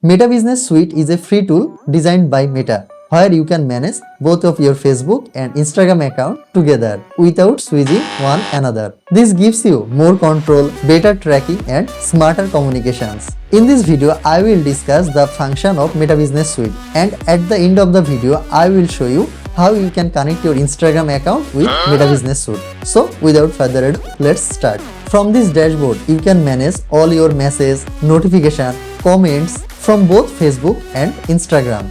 Meta Business Suite is a free tool designed by Meta, where you can manage both of your Facebook and Instagram account together without switching one another. This gives you more control, better tracking and smarter communications. In this video, I will discuss the function of Meta Business Suite, and at the end of the video, I will show you how you can connect your Instagram account with Meta Business Suite. So without further ado, let's start. From this dashboard, you can manage all your messages, notification, comments from both Facebook and Instagram.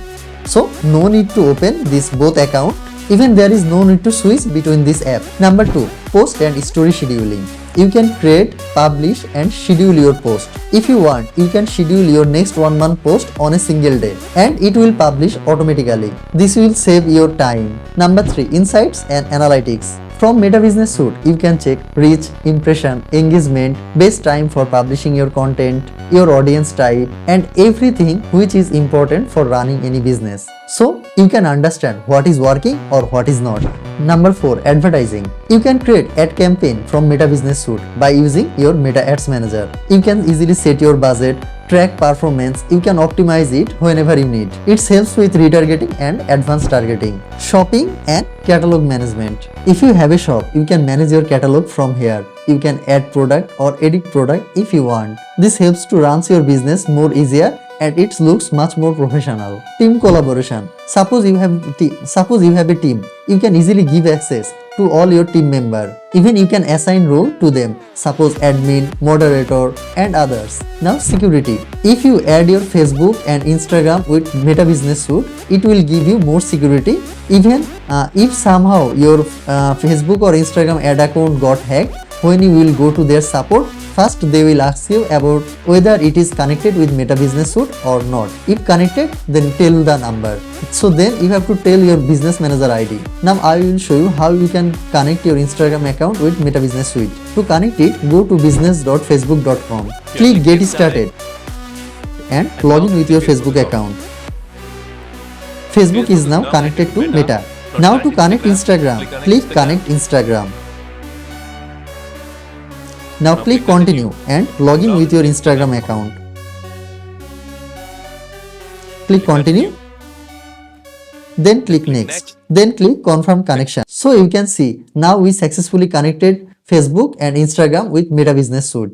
So no need to open this both account. Even there is no need to switch between this app. Number 2, post and story scheduling. You can create, publish and schedule your post. If you want, you can schedule your next 1 month post on a single day and it will publish automatically. This will save your time. Number 3, insights and analytics. From Meta Business Suite, you can check reach, impression, engagement, best time for publishing your content, your audience type, and everything which is important for running any business. So you can understand what is working or what is not. Number 4, advertising. You can create ad campaign from Meta Business Suite by using your Meta Ads Manager. You can easily set your budget, track performance, you can optimize it whenever you need. It helps with retargeting and advanced targeting. Shopping and catalog management. If you have a shop, you can manage your catalog from here. You can add product or edit product if you want. This helps to run your business more easier and it looks much more professional. Team collaboration. Suppose you have a team, you can easily give access to all your team member. Even you can assign role to them, suppose admin, moderator and others. Now security. If you add your Facebook and Instagram with Meta Business Suite, it will give you more security. Even if somehow your Facebook or Instagram ad account got hacked, when you will go to their support, first they will ask you about whether it is connected with Meta Business Suite or not. If connected, then tell the number. So then you have to tell your business manager ID. Now I will show you how you can connect your Instagram account with Meta Business Suite. To connect it, go to business.facebook.com. Click Get Started and log in with your Facebook account. Facebook is now connected to Meta. Now to connect Instagram, click Connect Instagram. Now click Continue and log in with your Instagram account. Click Continue. Then click Next. Then click Confirm Connection. So you can see now we successfully connected Facebook and Instagram with Meta Business Suite.